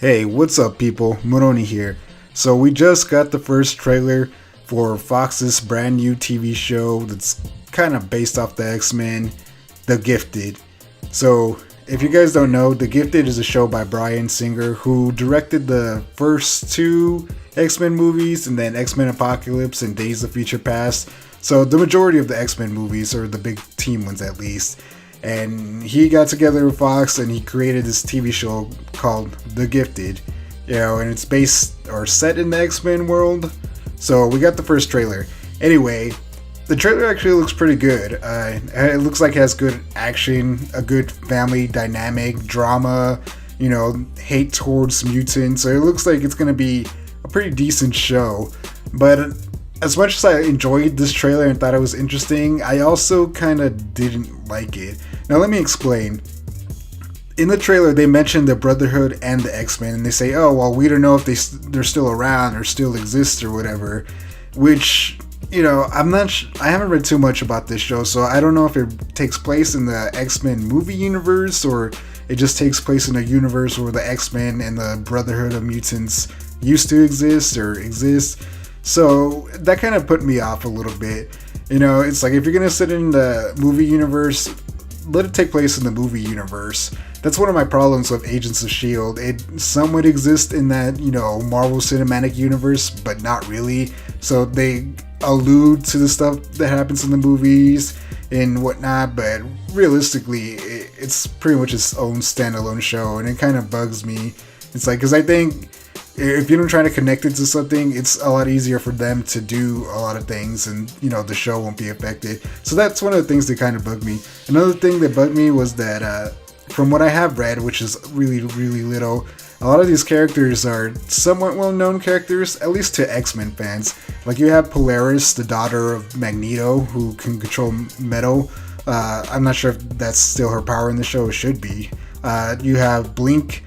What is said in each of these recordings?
Hey, what's up, people? Moroni here. So, we just got the first trailer for Fox's brand new TV show that's kind of based off the X-Men, The Gifted. So, if you guys don't know, The Gifted is a show by Bryan Singer, who directed the first two X-Men movies and then X-Men Apocalypse and Days of Future Past. So, the majority of the X-Men movies, or the big team ones at least. And he got together with Fox and he created this TV show called The Gifted, and it's based or set in the X-Men world. So we got the first trailer. Anyway, the trailer actually looks pretty good. It looks like it has good action, a good family dynamic, drama, hate towards mutants. So it looks like it's going to be a pretty decent show. But as much as I enjoyed this trailer and thought it was interesting, I also kind of didn't like it. Now let me explain. In the trailer, they mention the Brotherhood and the X-Men, and they say, "Oh, well, we don't know if they're still around or still exist or whatever." Which, I'm not. I haven't read too much about this show, so I don't know if it takes place in the X-Men movie universe or it just takes place in a universe where the X-Men and the Brotherhood of Mutants used to exist or exist. So that kind of put me off a little bit. It's like if you're gonna sit in the movie universe, let it take place in the movie universe. That's one of my problems with Agents of S.H.I.E.L.D. It somewhat exists in that, Marvel Cinematic Universe, but not really. So they allude to the stuff that happens in the movies and whatnot, but realistically, it's pretty much its own standalone show, and it kind of bugs me. It's like, because I think if you don't try to connect it to something, it's a lot easier for them to do a lot of things and, the show won't be affected. So that's one of the things that kind of bugged me. Another thing that bugged me was that, from what I have read, which is really, really little, a lot of these characters are somewhat well-known characters, at least to X-Men fans. Like you have Polaris, the daughter of Magneto, who can control metal. I'm not sure if that's still her power in the show. It should be. You have Blink,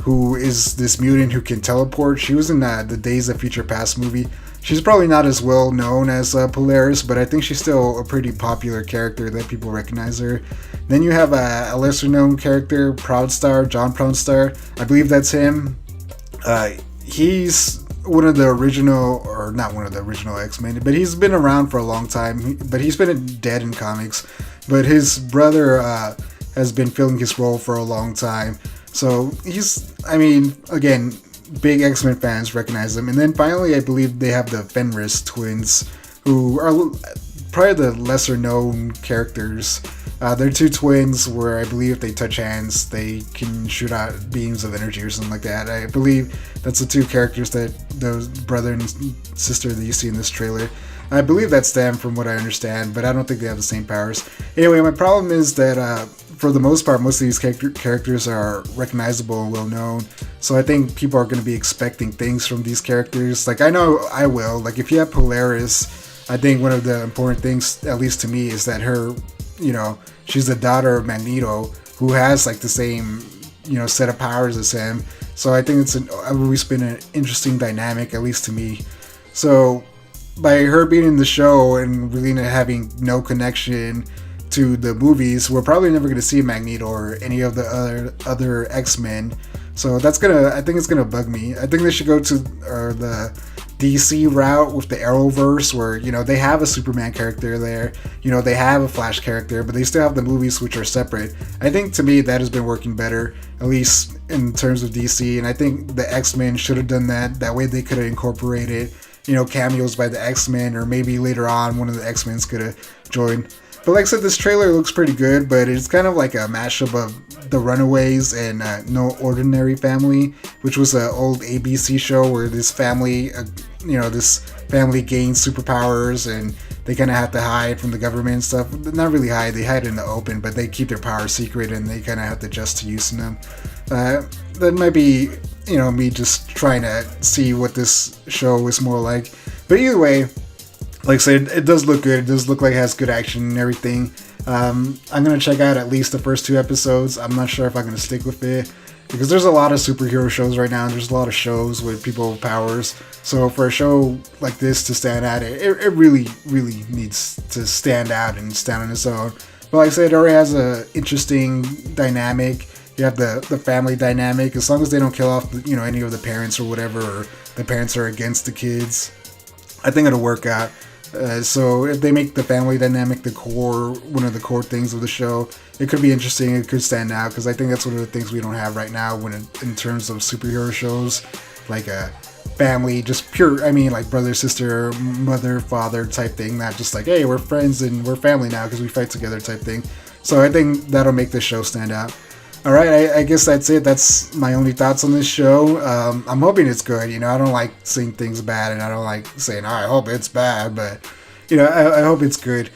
who is this mutant who can teleport. She was in the Days of Future Past movie. She's probably not as well known as Polaris, but I think she's still a pretty popular character that people recognize her. Then you have a lesser known character, Proudstar, John Proudstar. I believe that's him. He's one of the original, or not one of the original X-Men, but he's been around for a long time, but he's been dead in comics. But his brother has been filling his role for a long time. So again, big X-Men fans recognize them. And then finally, I believe they have the Fenris twins, who are probably the lesser known characters. They're two twins where I believe if they touch hands, they can shoot out beams of energy or something like that. I believe that's the two characters that those brother and sister that you see in this trailer. I believe that's them from what I understand, but I don't think they have the same powers. Anyway, my problem is that for the most part, most of these characters are recognizable and well known. So I think people are going to be expecting things from these characters. Like I know I will. Like if you have Polaris, I think one of the important things, at least to me, is that her, she's the daughter of Magneto, who has like the same, set of powers as him. So I think it's always been an interesting dynamic, at least to me. So by her being in the show and really having no connection to the movies, we're probably never going to see Magneto or any of the other X-Men. So I think it's gonna bug me. I think they should go to the DC route with the Arrowverse, where they have a Superman character there, they have a Flash character, but they still have the movies which are separate. I think to me that has been working better, at least in terms of DC, and I think the X-Men should have done that. That way they could have incorporated cameos by the X-Men, or maybe later on one of the X-Men's could have joined. But like I said, this trailer looks pretty good, but it's kind of like a mashup of The Runaways and No Ordinary Family, which was an old ABC show where this family, this family gains superpowers and they kind of have to hide from the government and stuff. Not really hide, they hide in the open, but they keep their powers secret and they kind of have to adjust to using them. That might be, me just trying to see what this show is more like. But either way, like I said, it does look good. It does look like it has good action and everything. I'm going to check out at least the first 2 episodes. I'm not sure if I'm going to stick with it, because there's a lot of superhero shows right now. There's a lot of shows with people with powers. So for a show like this to stand out, it really, really needs to stand out and stand on its own. But like I said, it already has an interesting dynamic. You have the family dynamic. As long as they don't kill off, any of the parents or whatever, or the parents are against the kids, I think it'll work out. So if they make the family dynamic one of the core things of the show, it could be interesting. It could stand out, because I think that's one of the things we don't have right now in terms of superhero shows, like a family, just pure, like brother, sister, mother, father type thing, not just like, hey, we're friends and we're family now because we fight together type thing. So I think that'll make the show stand out. Alright, I guess that's it. That's my only thoughts on this show. I'm hoping it's good. I don't like saying things bad, and I don't like saying, I hope it's bad, but, I hope it's good.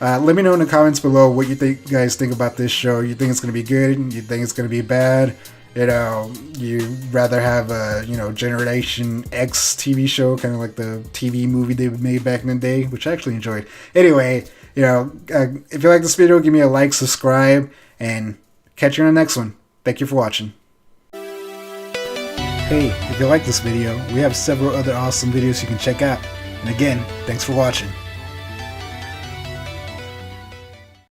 Let me know in the comments below what you guys think about this show. You think it's going to be good? You think it's going to be bad? You rather have a, Generation X TV show, kind of like the TV movie they made back in the day, which I actually enjoyed. Anyway, if you like this video, give me a like, subscribe, and catch you on the next one. Thank you for watching. Hey, if you like this video, we have several other awesome videos you can check out. And again, thanks for watching.